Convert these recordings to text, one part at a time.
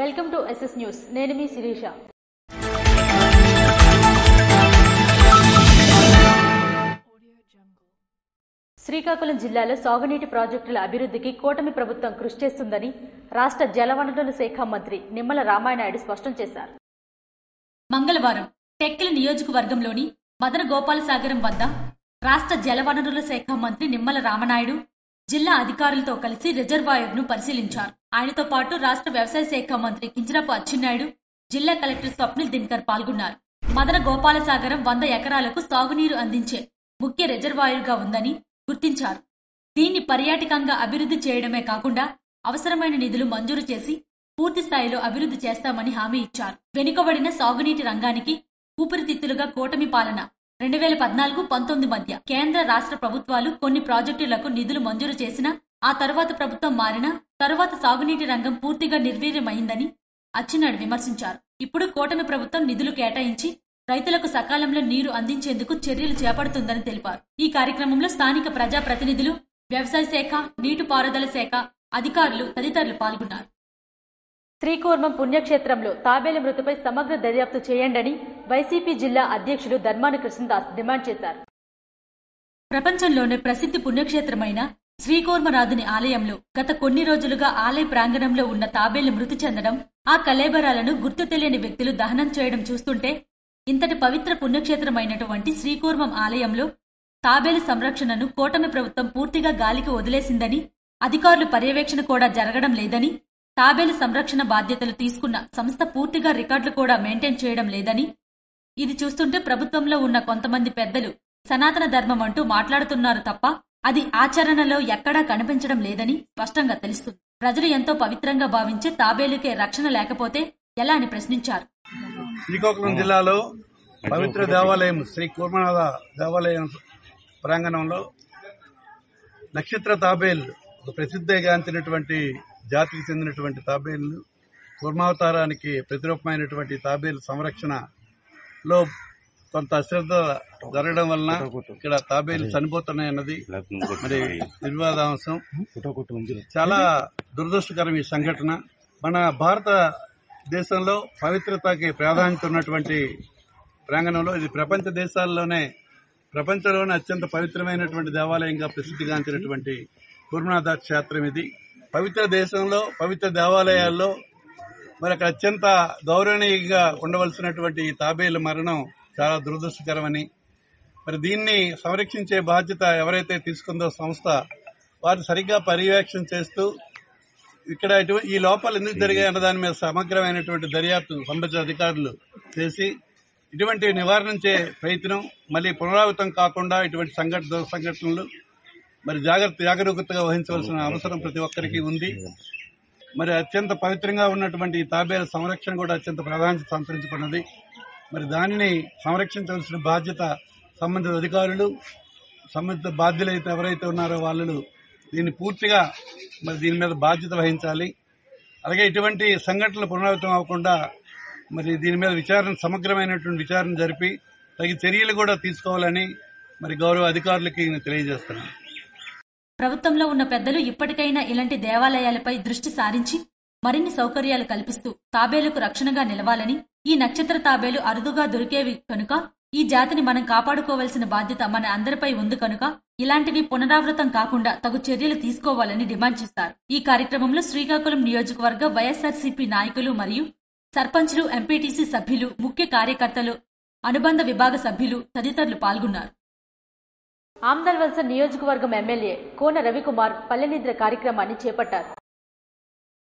Welcome to SS news. నేను మీ శిరీష. శ్రీకాకుళం జిల్లాలో సాగునీటి ప్రాజెక్టుల అభివృద్ధికి కూటమి ప్రభుత్వం కృషి చేస్తుందని రాష్ట్ర జలవనరుల శాఖ మంత్రి నిమ్మల రామానాయుడు స్పష్టం చేశారు. మంగళవారం టెక్కలి నియోజకవర్గంలోని మదన గోపాలసాగరం వద్ద రాష్ట్ర జలవనరుల శాఖ మంత్రి నిమ్మల రామానాయుడు జిల్లా అధికారులతో కలిసి రిజర్వాయర్ను పరిశీలించారు. ఆయనతో పాటు రాష్ట్ర వ్యవసాయ శాఖ మంత్రి కింజరాపు అచ్చెన్నాయుడు, జిల్లా కలెక్టర్ స్వప్నిల్ దినకర్ పాల్గొన్నారు. మదన గోపాలసాగరం 100 ఎకరాలకు సాగునీరు అందించే ముఖ్య రిజర్వాయర్గా ఉందని గుర్తించారు. దీన్ని పర్యాటకంగా అభివృద్ధి చేయడమే కాకుండా అవసరమైన నిధులు మంజూరు చేసి పూర్తి స్థాయిలో అభివృద్ధి చేస్తామని హామీ ఇచ్చారు. వెనుకబడిన సాగునీటి రంగానికి ఊపిరితిత్తులుగా కూటమి పాలన 2014-19 మధ్య కేంద్ర రాష్ట్ర ప్రభుత్వాలు కొన్ని ప్రాజెక్టులకు నిధులు మంజూరు చేసినా ఆ తర్వాత ప్రభుత్వం మారినా తరువాత సాగునీటి రంగం పూర్తిగా నిర్వీర్యమైందని అచ్చెన్నాయుడు విమర్శించారు. ఇప్పుడు కూటమి ప్రభుత్వం నిధులు కేటాయించి రైతులకు సకాలంలో నీరు అందించేందుకు చర్యలు చేపడుతుందని తెలిపారు. ఈ కార్యక్రమంలో స్థానిక ప్రజాప్రతినిధులు, వ్యవసాయ శాఖ, నీటిపారుదల శాఖ అధికారులు తదితరులు పాల్గొన్నారు. శ్రీకూర్మం పుణ్యక్షేత్రంలో తాబేలు మృతిపై సమగ్ర దర్యాప్తు చేయండని వైసీపీ జిల్లా అధ్యక్షులు ధర్మాన కృష్ణదాస్ డిమాండ్ చేశారు. ప్రపంచంలోనే ప్రసిద్ధి పుణ్యక్షేత్రమైన శ్రీకూర్మనాథుని ఆలయంలో గత కొన్ని రోజులుగా ఆలయ ప్రాంగణంలో ఉన్న తాబేలు మృతి చెందడం, ఆ కళేబరాలను గుర్తు తెలియని వ్యక్తులు దహనం చేయడం చూస్తుంటే ఇంతటి పవిత్ర పుణ్యక్షేత్రమైనటువంటి శ్రీకూర్మం ఆలయంలో తాబేలు సంరక్షణను కూటమి ప్రభుత్వం పూర్తిగా గాలికి వదిలేసిందని, అధికారులు పర్యవేక్షణ కూడా జరగడం లేదని, తాబేలు సంరక్షణ బాధ్యతలు తీసుకున్న సంస్థ పూర్తిగా రికార్డులు కూడా మెయింటైన్ చేయడం లేదని, ఇది చూస్తుంటే ప్రభుత్వంలో ఉన్న కొంతమంది పెద్దలు సనాతన ధర్మం అంటూ మాట్లాడుతున్నారు తప్ప అది ఆచరణలో ఎక్కడా కనిపించడం లేదని స్పష్టంగా తెలుస్తుంది. ప్రజలు ఎంతో పవిత్రంగా భావించే తాబేలుకే రక్షణ లేకపోతే ఎలా అని ప్రశ్నించారు. శ్రీకాకుళం జిల్లాలో పవిత్ర దేవాలయం శ్రీ కూర్మనాథ దేవాలయం ప్రాంగణంలో నక్షత్ర తాబేలు ప్రసిద్ధిగాంచినటువంటి జాతికి చెందినటువంటి తాబేళ్లు, కూర్మావతారానికి ప్రతిరూపమైనటువంటి తాబేలు సంరక్షణలో కొంత అశ్రద్ధ జరగడం వలన ఇక్కడ తాబేలు చనిపోతున్నాయన్నది మరి వివాదాంశం. చాలా దురదృష్టకరం ఈ సంఘటన. మన భారతదేశంలో పవిత్రతకి ప్రాధాన్యత ఉన్నటువంటి ప్రాంగణంలో ఇది ప్రపంచంలోనే అత్యంత పవిత్రమైనటువంటి దేవాలయంగా ప్రసిద్ధిగాంచినటువంటి కూర్మనాథ క్షేత్రం ఇది. పవిత్ర దేశంలో పవిత్ర దేవాలయాల్లో మరి అక్కడ అత్యంత గౌరవనీయంగా ఉండవలసినటువంటి ఈ తాబేలు మరణం చాలా దురదృష్టకరమని, మరి దీన్ని సంరక్షించే బాధ్యత ఎవరైతే తీసుకుందో సంస్థ, వారు సరిగ్గా పర్యవేక్షణ చేస్తూ ఇక్కడ ఈ లోపాలు ఎందుకు జరిగాయన్న దాని మీద సమగ్రమైనటువంటి దర్యాప్తు సంబంధిత అధికారులు చేసి ఇటువంటి నివారించే ప్రయత్నం, మళ్ళీ పునరావృతం కాకుండా ఇటువంటి సంఘటనలు మరి జాగరూకతగా వహించవలసిన అవసరం ప్రతి ఒక్కరికి ఉంది. మరి అత్యంత పవిత్రంగా ఉన్నటువంటి ఈ తాబేలు సంరక్షణ కూడా అత్యంత ప్రాధాన్యత సంతరించుకున్నది. మరి దానిని సంరక్షించవలసిన బాధ్యత సంబంధిత అధికారులు, సంబంధిత బాధ్యులైతే ఎవరైతే ఉన్నారో వాళ్ళు దీన్ని పూర్తిగా మరి దీని మీద బాధ్యత వహించాలి. అలాగే ఇటువంటి సంఘటనలు పునరావృతం అవ్వకుండా మరి దీని మీద సమగ్రమైనటువంటి విచారణ జరిపి తగిన చర్యలు కూడా తీసుకోవాలని మరి గౌరవ అధికారులకి నేను తెలియజేస్తున్నాను. ప్రభుత్వంలో ఉన్న పెద్దలు ఇప్పటికైనా ఇలాంటి దేవాలయాలపై దృష్టి సారించి మరిన్ని సౌకర్యాలు కల్పిస్తూ తాబేలుకు రక్షణగా నిలవాలని, ఈ నక్షత్ర తాబేలు అరుదుగా దొరికేవి కనుక ఈ జాతిని మనం కాపాడుకోవాల్సిన బాధ్యత మన అందరిపై ఉంది కనుక ఇలాంటివి పునరావృతం కాకుండా తగు చర్యలు తీసుకోవాలని డిమాండ్ చేశారు. ఈ కార్యక్రమంలో శ్రీకాకుళం నియోజకవర్గ వైఎస్ఆర్సీపీ నాయకులు మరియు సర్పంచ్లు, ఎంపీటీసీ సభ్యులు, ముఖ్య కార్యకర్తలు, అనుబంధ విభాగ సభ్యులు తదితరులు పాల్గొన్నారు. ఆమ్దల్వలస నియోజకవర్గం ఎమ్మెల్యే కోన రవికుమార్ పల్లెనిద్ర కార్యక్రమాన్ని చేపట్టారు.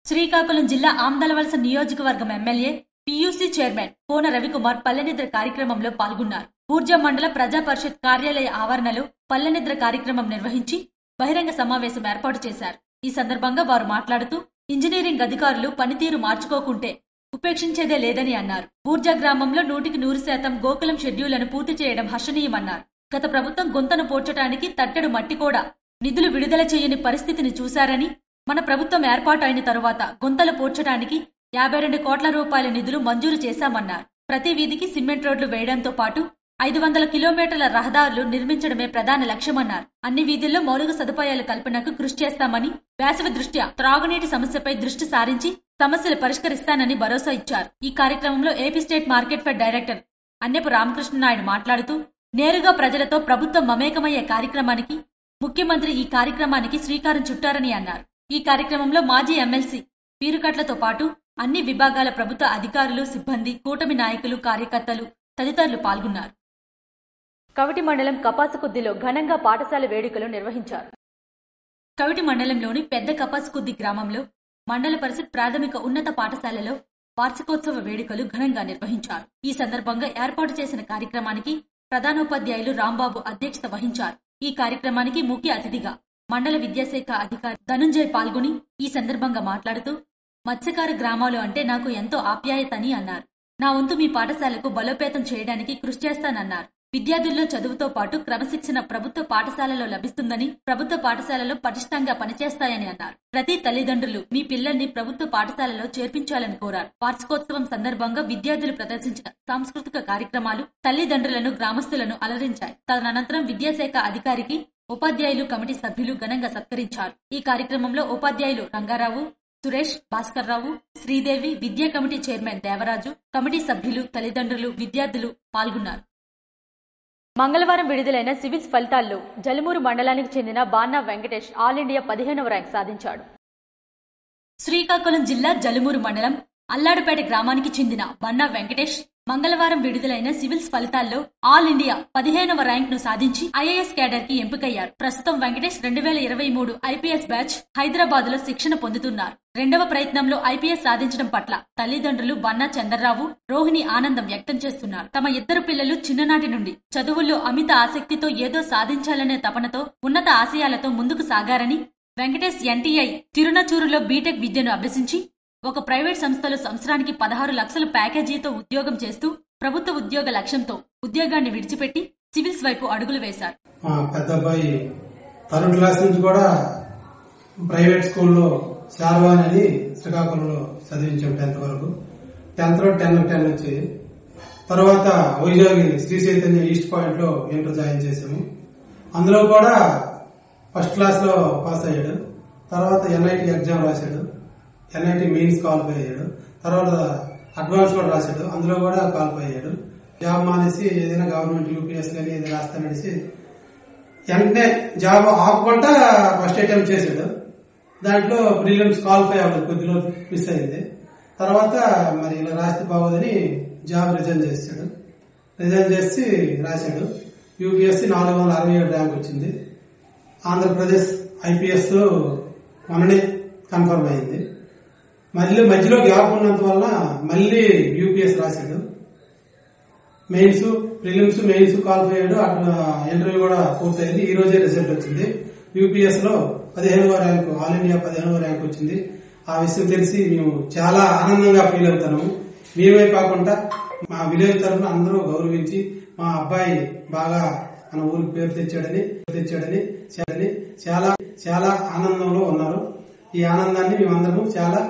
శ్రీకాకుళం జిల్లా ఆమ్దల్వలస నియోజకవర్గం ఎమ్మెల్యే పీయూసీ చైర్మన్ కోన రవికుమార్ పల్లెనిద్ర కార్యక్రమంలో పాల్గొన్నారు. బూర్జా మండల ప్రజా పరిషత్ కార్యాలయ ఆవరణలో పల్లెనిద్ర కార్యక్రమం నిర్వహించి బహిరంగ సమావేశం ఏర్పాటు చేశారు. ఈ సందర్భంగా వారు మాట్లాడుతూ ఇంజనీరింగ్ అధికారులు పనితీరు మార్చుకోకుంటే ఉపేక్షించేదే లేదని అన్నారు. బూర్జా గ్రామంలో 100% గోకులం షెడ్యూళ్లను పూర్తి చేయడం హర్షణీయమన్నారు. గత ప్రభుత్వం గుంతను పోడ్చడానికి తట్టెడు మట్టి కూడా నిధులు విడుదల చేయని పరిస్థితిని చూశారని, మన ప్రభుత్వం ఏర్పాటు అయిన తరువాత గుంతలు పూడ్చడానికి 52 కోట్ల రూపాయల నిధులు మంజూరు చేశామన్నారు. ప్రతి వీధికి సిమెంట్ రోడ్లు వేయడంతో పాటు 500 కిలోమీటర్ల రహదారులు నిర్మించడమే ప్రధాన లక్ష్యమన్నారు. అన్ని వీధుల్లో మౌలిక సదుపాయాల కల్పనకు కృషి చేస్తామని, వేసవి దృష్ట్యా త్రాగునీటి సమస్యపై దృష్టి సారించి సమస్యలు పరిష్కరిస్తానని భరోసా ఇచ్చారు. ఈ కార్యక్రమంలో AP state market fed director Annepu Ramakrishnanaidu మాట్లాడుతూ, నేరుగా ప్రజలతో ప్రభుత్వం మమేకమయ్యే కార్యక్రమానికి ముఖ్యమంత్రి ఈ కార్యక్రమానికి శ్రీకారం చుట్టారని అన్నారు. ఈ కార్యక్రమంలో మాజీ ఎమ్మెల్సీ పీరుకట్లతో పాటు అన్ని విభాగాల ప్రభుత్వ అధికారులు, సిబ్బంది, కూటమి నాయకులు, కార్యకర్తలు తదితరులు పాల్గొన్నారు. కవిటి మండలం కపాసుకుద్దిలో ఘనంగా పాఠశాల వేడుకలు నిర్వహించారు. కవిటి మండలంలోని పెద్ద కపాసుకుద్ది గ్రామంలో మండల పరిషత్ ప్రాథమిక ఉన్నత పాఠశాలలో వార్షికోత్సవ వేడుకలు ఘనంగా నిర్వహించారు. ఈ సందర్భంగా ఏర్పాటు చేసిన కార్యక్రమానికి ప్రధానోపాధ్యాయులు రాంబాబు అధ్యక్షత వహించారు. ఈ కార్యక్రమానికి ముఖ్య అతిథిగా మండల విద్యాశాఖ అధికారి ధనుంజయ్ పాల్గొని ఈ సందర్భంగా మాట్లాడుతూ, మత్స్యకార గ్రామాలు అంటే నాకు ఎంతో ఆప్యాయతని అన్నారు. నా వంతు మీ పాఠశాలకు బలోపేతం చేయడానికి కృషి చేస్తానన్నారు. విద్యార్థుల్లో చదువుతో పాటు క్రమశిక్షణ ప్రభుత్వ పాఠశాలలో లభిస్తుందని, ప్రభుత్వ పాఠశాలలో పటిష్టంగా పనిచేస్తాయని అన్నారు. ప్రతి తల్లిదండ్రులు మీ పిల్లల్ని ప్రభుత్వ పాఠశాలలో చేర్పించాలని కోరారు. వార్షికోత్సవం సందర్భంగా విద్యార్థులు ప్రదర్శించిన సాంస్కృతిక కార్యక్రమాలు తల్లిదండ్రులను, గ్రామస్తులను అలరించాయి. తదనంతరం విద్యాశాఖ అధికారికి ఉపాధ్యాయులు, కమిటీ సభ్యులు ఘనంగా సత్కరించారు. ఈ కార్యక్రమంలో ఉపాధ్యాయులు రంగారావు, సురేష్, భాస్కర్రావు, శ్రీదేవి, విద్యా కమిటీ చైర్మన్ దేవరాజు, కమిటీ సభ్యులు, తల్లిదండ్రులు, విద్యార్థులు పాల్గొన్నారు. మంగళవారం విడుదలైన సివిల్స్ ఫలితాల్లో జలుమూరు మండలానికి చెందిన బాన్నా వెంకటేష్ ఆల్ ఇండియా 15వ ర్యాంక్ సాధించాడు. శ్రీకాకుళం జిల్లా జలుమూరు మండలం అల్లాడుపేట గ్రామానికి చెందిన బన్నా వెంకటేష్ మంగళవారం విడుదలైన సివిల్స్ ఫలితాల్లో ఆల్ ఇండియా 15వ ర్యాంక్ ను సాధించి ఐఏఎస్ క్యాడర్ కి ఎంపికయ్యారు. ప్రస్తుతం వెంకటేష్ 2023 ఐపీఎస్ బ్యాచ్ హైదరాబాద్ లో శిక్షణ పొందుతున్నారు. రెండవ ప్రయత్నంలో ఐపీఎస్ సాధించడం పట్ల తల్లిదండ్రులు బన్నా చంద్రరావు, రోహిణి ఆనందం వ్యక్తం చేస్తున్నారు. తమ ఇద్దరు పిల్లలు చిన్ననాటి నుండి చదువుల్లో అమిత ఆసక్తితో ఏదో సాధించాలనే తపనతో ఉన్నత ఆశయాలతో ముందుకు సాగారని, వెంకటేష్ ఎన్టీఐ తిరునచూరులో బీటెక్ విద్యను అభ్యసించి ఒక ప్రైవేట్ సంస్థలో సంవత్సరానికి 16 లక్షల ప్యాకేజీతో ఉద్యోగం చేస్తూ ప్రభుత్వ ఉద్యోగ లక్ష్యంతో ఉద్యోగాన్ని విడిచిపెట్టి సివిల్స్ వైపు అడుగులు వేశారు. పెద్ద అబ్బాయి 3rd క్లాస్ నుంచి కూడా ప్రైవేట్ స్కూల్లో శార్వాన్ అని శ్రీకాకుళంలో చదివించాం 10th వరకు. 10th లో 10 నుంచి తర్వాత వైజాగ్ శ్రీ చైతన్య ఈస్ట్ పాయింట్ లో ఇంటర్ జాయిన్ చేశాము. అందులో కూడా ఫస్ట్ క్లాస్ లో పాస్ అయ్యాడు. తర్వాత ఎన్ఐటి ఎగ్జామ్ రాశాడు. ఎన్ఐటి మెయిన్స్ క్వాలిఫై అయ్యాడు. తర్వాత అడ్వాన్స్ కూడా రాశాడు. అందులో కూడా క్వాలిఫై అయ్యాడు. జాబ్ మానేసి ఏదైనా గవర్నమెంట్ యూపీఎస్ కానీ ఏదైనా రాస్తాననేసి వెంటనే జాబ్ ఆపకుండా ఫస్ట్ అటెంప్ట్ చేశాడు. దాంట్లో ప్రిలిమ్స్ క్వాలిఫై అవ్వలేదు, కొద్దిలో మిస్ అయింది. తర్వాత మరి ఇలా రాస్తే బాగోదని జాబ్ రిజైన్ చేశాడు. రిజైన్ చేసి రాశాడు. యూపీఎస్సీ 467 ర్యాంక్ వచ్చింది. ఆంధ్రప్రదేశ్ ఐపీఎస్ మొన్ననే కన్ఫర్మ్ అయింది. మళ్ళీ మధ్యలో గ్యాప్ ఉన్నంత వల్ల మళ్ళీ యూపీఎస్ రాశాడు. మెయిన్స్, ప్రిలిమ్స్, మెయిన్స్ క్వాలిఫై అయ్యాడు. అట్లా ఇంటర్వ్యూ కూడా పూర్తయింది. ఈ రోజే రిజల్ట్ వచ్చింది. యూపీఎస్ లో 15వ ర్యాంకు, ఆల్ ఇండియా 15వ ర్యాంక్ వచ్చింది. ఆ విషయం తెలిసి మేము చాలా ఆనందంగా ఫీల్ అవుతున్నాము. మేమే కాకుండా మా విలేజ్ తరఫున అందరూ గౌరవించి మా అబ్బాయి బాగా మన ఊరికి పేరు తెచ్చాడని చాలా చాలా ఆనందంలో ఉన్నారు. ఈ ఆనందాన్ని మేమందరము చాలా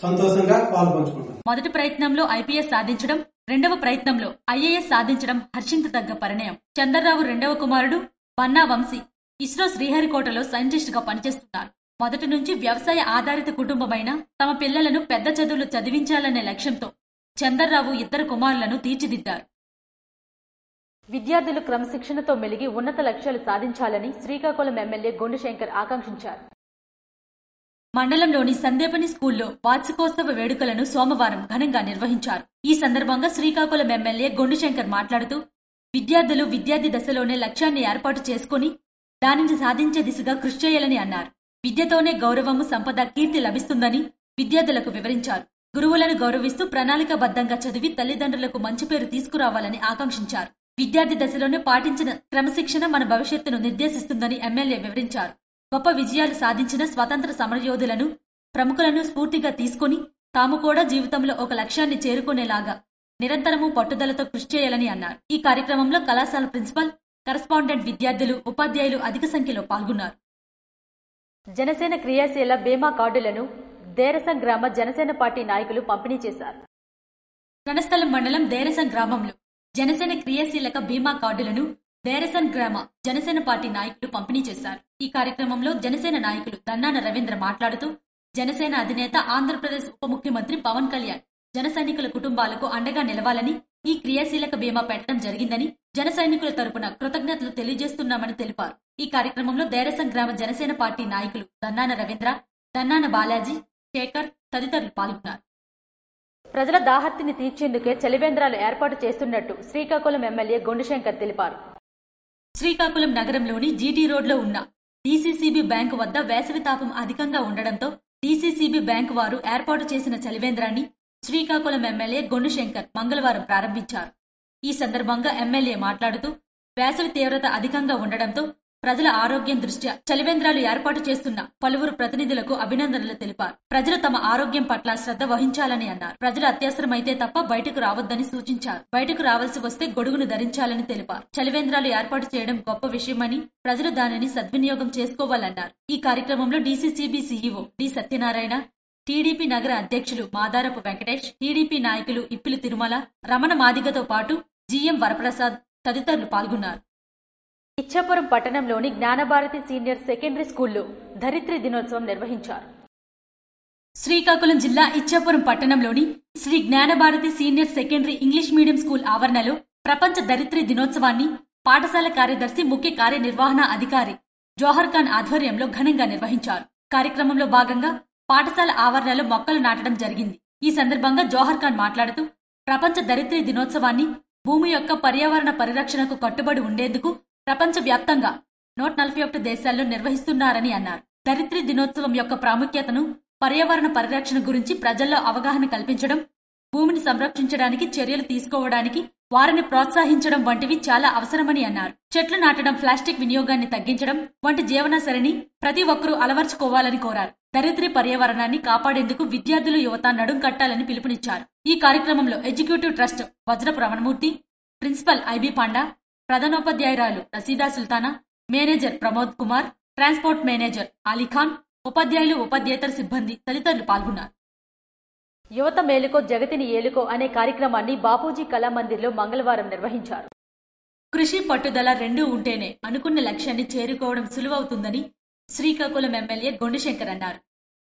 సంతోషంగా పాల్పంచుకుంటాం. మొదటి ప్రయత్నంలో ఐపీఎస్ సాధించడం, రెండవ ప్రయత్నంలో ఐఏఎస్ సాధించడం హర్షించదగ్గ పరిణయం. చంద్రరావు రెండవ కుమారుడు బన్నా వంశీ ఇస్రో శ్రీహరికోటలో సైంటిస్ట్ గా పనిచేస్తున్నారు. మొదటి నుంచి వ్యవసాయ ఆధారిత కుటుంబమైన తమ పిల్లలను పెద్ద చదువులు చదివించాలనే లక్ష్యంతో చంద్రరావు ఇద్దరు కుమారులను తీర్చిదిద్దారు. విద్యార్థులు క్రమశిక్షణతో మెలిగి ఉన్నత లక్ష్యాలు సాధించాలని శ్రీకాకుళం ఎమ్మెల్యే గొండుశంకర్ ఆకాంక్షించారు. మండలంలోని సందేపని స్కూల్లో వార్షికోత్సవ వేడుకలను సోమవారం ఘనంగా నిర్వహించారు. ఈ సందర్భంగా శ్రీకాకుళం ఎమ్మెల్యే గొండుశంకర్ మాట్లాడుతూ, విద్యార్థులు విద్యార్థి దశలోనే లక్ష్యాన్ని ఏర్పాటు చేసుకుని దానిని సాధించే దిశగా కృషి చేయాలని అన్నారు. విద్యతోనే గౌరవము, సంపద, కీర్తి లభిస్తుందని విద్యార్థులకు వివరించారు. గురువులను గౌరవిస్తూ ప్రణాళికాబద్ధంగా చదివి తల్లిదండ్రులకు మంచి పేరు తీసుకురావాలని ఆకాంక్షించారు. విద్యార్థి దశలోనే పాటించిన క్రమశిక్షణ మన భవిష్యత్తును నిర్దేశిస్తుందని ఎమ్మెల్యే వివరించారు. గొప్ప విజయాలు సాధించిన స్వాతంత్ర సమరయోధులను, ప్రముఖులను స్ఫూర్తిగా తీసుకుని తాము కూడా జీవితంలో ఒక లక్ష్యాన్ని చేరుకునేలాగా నిరంతరము పట్టుదలతో కృషి చేయాలని అన్నారు. ఈ కార్యక్రమంలో కళాశాల ప్రిన్సిపల్, కరస్పాండెంట్ విద్యార్థులు, ఉపాధ్యాయులు అధిక సంఖ్యలో పాల్గొన్నారు. జనసేన క్రియాశీల బీమా కార్డులను దేరసం గ్రామ జనసేన పార్టీ నాయకులు పంపిణీ చేశారు. రణస్థలం మండలం దేరసం గ్రామంలో జనసేన క్రియాశీలక బీమా కార్డులను దేరసం గ్రామ జనసేన పార్టీ నాయకులు పంపిణీ చేశారు. ఈ కార్యక్రమంలో జనసేన నాయకులు దన్నాన రవీంద్ర మాట్లాడుతూ జనసేన అధినేత ఆంధ్రప్రదేశ్ ఉప ముఖ్యమంత్రి పవన్ కళ్యాణ్ జన సైనికుల కుటుంబాలకు అండగా నిలవాలని ఈ క్రియాశీలక బీమా పెట్టడం జరిగిందని జన సైనికుల తరపున కృతజ్ఞతలు తెలియజేస్తున్నామని తెలిపారు. ఈ కార్యక్రమంలో దేరసం గ్రామ జనసేన పార్టీ నాయకులు దన్నాన రవీంద్ర, దన్నాన బాలాజీ, శేఖర్ తదితరులు పాల్గొన్నారు. ప్రజల దాహర్తిని తీర్చేందుకే చలివేంద్రాలు ఏర్పాటు చేస్తున్నట్టు శ్రీకాకుళం ఎమ్మెల్యే గొండుశంకర్ తెలిపారు. శ్రీకాకుళం నగరంలోని జీటీ రోడ్లో ఉన్న డీసీసీబీ బ్యాంకు వద్ద వేసవి తాపం అధికంగా ఉండడంతో డీసీసీబీ బ్యాంకు వారు ఏర్పాటు చేసిన చలివేంద్రాన్ని శ్రీకాకుళం ఎమ్మెల్యే గొండుశంకర్ మంగళవారం ప్రారంభించారు. ఈ సందర్భంగా ఎమ్మెల్యే మాట్లాడుతూ వేసవి తీవ్రత అధికంగా ఉండడంతో ప్రజల ఆరోగ్యం దృష్ట్యా చలివేంద్రాలు ఏర్పాటు చేస్తున్న పలువురు ప్రతినిధులకు అభినందనలు తెలిపారు. ప్రజలు తమ ఆరోగ్యం పట్ల శ్రద్ధ వహించాలని అన్నారు. ప్రజలు అత్యవసరమైతే తప్ప బయటకు రావద్దని సూచించారు. బయటకు రావాల్సి వస్తే గొడుగును ధరించాలని తెలిపారు. చలివేంద్రాలు ఏర్పాటు చేయడం గొప్ప విషయమని ప్రజలు దానిని సద్వినియోగం చేసుకోవాలన్నారు. ఈ కార్యక్రమంలో DCCB CEO D Satyanarayana, TDP నగర అధ్యక్షులు మాదారపు వెంకటేష్, టీడీపీ నాయకులు ఇప్పిలి తిరుమల, రమణ మాదిగతో పాటు జీఎం వరప్రసాద్ తదితరులు పాల్గొన్నారు. ఇచ్చాపురం పట్టణంలోని జ్ఞానభారతి సీనియర్ సెకండరీ స్కూల్లో ధరిత్రి దినోత్సవం నిర్వహించారు. శ్రీకాకుళం జిల్లా ఇచ్చాపురం పట్టణంలోని Sri Gnanabharathi senior secondary English medium school ఆవరణలో ప్రపంచ ధరిత్రి దినోత్సవాన్ని పాఠశాల కార్యదర్శి ముఖ్య కార్యనిర్వహణ అధికారి జోహర్ ఖాన్ ఆధ్వర్యంలో ఘనంగా నిర్వహించారు. కార్యక్రమంలో భాగంగా పాఠశాల ఆవరణలో మొక్కలు నాటడం జరిగింది. ఈ సందర్భంగా జోహర్ ఖాన్ మాట్లాడుతూ ప్రపంచ ధరిత్రి దినోత్సవాన్ని భూమి యొక్క పర్యావరణ పరిరక్షణకు కట్టుబడి ఉండేందుకు ప్రపంచ వ్యాప్తంగా 141 దేశాల్లో నిర్వహిస్తున్నారని అన్నారు. ధరిత్రి దినోత్సవం యొక్క ప్రాముఖ్యతను, పర్యావరణ పరిరక్షణ గురించి ప్రజల్లో అవగాహన కల్పించడం, భూమిని సంరక్షించడానికి చర్యలు తీసుకోవడానికి వారిని ప్రోత్సహించడం వంటివి చాలా అవసరమని అన్నారు. చెట్లు నాటడం, ప్లాస్టిక్ వినియోగాన్ని తగ్గించడం వంటి జీవనశైలిని ప్రతి ఒక్కరూ అలవర్చుకోవాలని కోరారు. ధరిత్రి పర్యావరణాన్ని కాపాడేందుకు విద్యార్థులు, యువత నడుం కట్టాలని పిలుపునిచ్చారు. ఈ కార్యక్రమంలో executive trust Vajrapu Ramanamurthy, principal IB Panda, ప్రధానోపాధ్యాయురాలు Rasheeda Sultana, manager Pramod Kumar, transport manager Alikhan, ఉపాధ్యాయులు, ఉపాధ్యేతర సిబ్బంది తదితరులు పాల్గొన్నారు. యువత మేలుకో జగతిని ఏలుకో అనే కార్యక్రమాన్ని బాపూజీ కళామందిర్లో మంగళవారం నిర్వహించారు. కృషి, పట్టుదల రెండూ ఉంటేనే అనుకున్న లక్ష్యాన్ని చేరుకోవడం సులువవుతుందని శ్రీకాకుళం ఎమ్మెల్యే గొండుశంకర్ అన్నారు.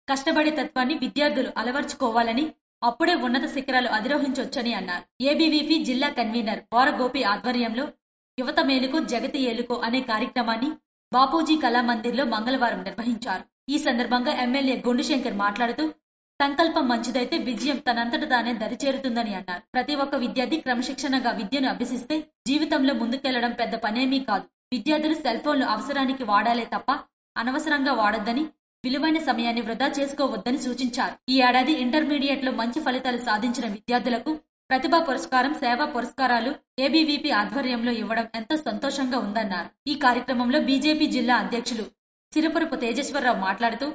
కష్టపడే తత్వాన్ని విద్యార్థులు అలవర్చుకోవాలని, అప్పుడే ఉన్నత శిఖరాలు అధిరోహించొచ్చని అన్నారు. ఏబీవీపీ జిల్లా కన్వీనర్ బోరగోపి ఆధ్వర్యంలో యువత మేలుకో జగతి ఏలుకో అనే కార్యక్రమాన్ని బాపూజీ కళామందిర్లో మంగళవారం నిర్వహించారు. ఈ సందర్భంగా ఎమ్మెల్యే గొండుశంకర్ మాట్లాడుతూ సంకల్పం మంచిదైతే విజయం తనంతట తానే దరిచేరుతుందని అన్నారు. ప్రతి ఒక్క విద్యార్థి క్రమశిక్షణగా విద్యను అభ్యసిస్తే జీవితంలో ముందుకెళ్లడం పెద్ద పనేమీ కాదు. విద్యార్థులు సెల్ ఫోన్లు అవసరానికి వాడాలే తప్ప అనవసరంగా వాడొద్దని, విలువైన సమయాన్ని వృధా చేసుకోవద్దని సూచించారు. ఈ ఏడాది ఇంటర్మీడియట్ లో మంచి ఫలితాలు సాధించిన విద్యార్థులకు ప్రతిభా పురస్కారం, సేవా పురస్కారాలు ఏబీవీపీ ఆధ్వర్యంలో ఇవ్వడం ఎంతో సంతోషంగా ఉందన్నారు. ఈ కార్యక్రమంలో బీజేపీ జిల్లా అధ్యక్షులు సిరిపురపు తేజేశ్వరరావు మాట్లాడుతూ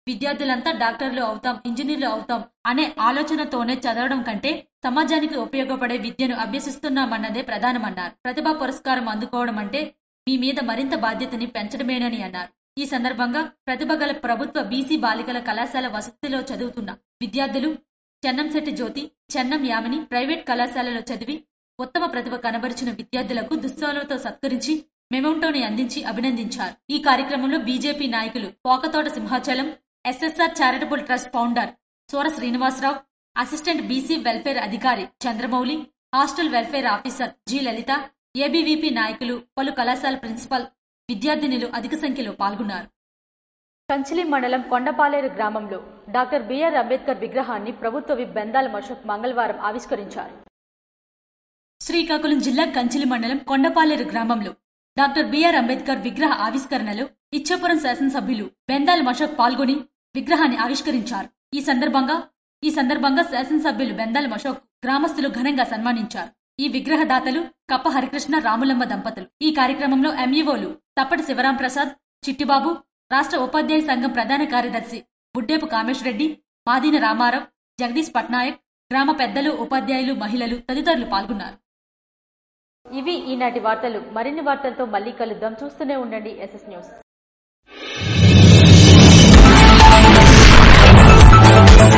విద్యార్థులంతా డాక్టర్లు అవుతాం, ఇంజనీర్లు అవుతాం అనే ఆలోచనతోనే చదవడం కంటే సమాజానికి ఉపయోగపడే విద్యను అభ్యసిస్తున్నామన్నదే ప్రధానమన్నారు. ప్రతిభా పురస్కారం అందుకోవడం అంటే మీ మీద మరింత బాధ్యతని పెంచడమేనని అన్నారు. ఈ సందర్భంగా ప్రతిభ గల ప్రభుత్వ బీసీ బాలికల కళాశాల వసతిలో చదువుతున్న విద్యార్థులు చెన్నంశెట్టి జ్యోతి, చెన్నం యామిని ప్రైవేట్ కళాశాలలో చదివి ఉత్తమ ప్రతిభ కనబరిచిన విద్యార్థులకు దుస్తులతో సత్కరించి మెమోంటోని అందించి అభినందించారు. ఈ కార్యక్రమంలో బీజేపీ నాయకులు Pokathota Simhachalam, SSR charitable trust founder Sora Srinivasarao, assistant BC welfare అధికారి Chandramouli, hostel welfare officer G Lalitha, ABVP నాయకులు, పలు కళాశాల ప్రిన్సిపల్, విద్యార్థినులు అధిక సంఖ్యలో పాల్గొన్నారు. కంచిలి మండలం కొండపాలేరు గ్రామంలో డాక్టర్ బిఆర్ అంబేద్కర్ విగ్రహాన్ని ప్రభుత్వ విప్ బెందాల అశోక్ మంగళవారం ఆవిష్కరించారు. శ్రీకాకుళం జిల్లా కంచిలి మండలం కొండపాలేరు గ్రామంలో డాక్టర్ బిఆర్ అంబేద్కర్ విగ్రహ ఆవిష్కరణలో ఇచ్చాపురం శాసనసభ్యులు బెందాల అశోక్ పాల్గొని విగ్రహాన్ని ఆవిష్కరించారు. ఈ సందర్భంగా శాసనసభ్యులు బెందాల అశోక్ గ్రామస్తులు ఘనంగా సన్మానించారు. ఈ విగ్రహదాతలు కప్ప హరికృష్ణ, రాములమ్మ దంపతులు. ఈ కార్యక్రమంలో ఎంఈఓలు తప్పటి శివరాం ప్రసాద్, చిట్టిబాబు, రాష్ట్ర ఉపాధ్యాయ సంఘం ప్రధాన కార్యదర్శి బుడ్డేపు కామేష్ రెడ్డి, మాదీన రామారావు, జగదీష్ పట్నాయక్, గ్రామ పెద్దలు, ఉపాధ్యాయులు, మహిళలు తదితరులు పాల్గొన్నారు. ఇవి ఈనాటి వార్తలు. మరిన్ని వార్తలతో మళ్లీ కలుద్దాం. చూస్తూనే ఉండండి SS న్యూస్. శ్రీకాకుళం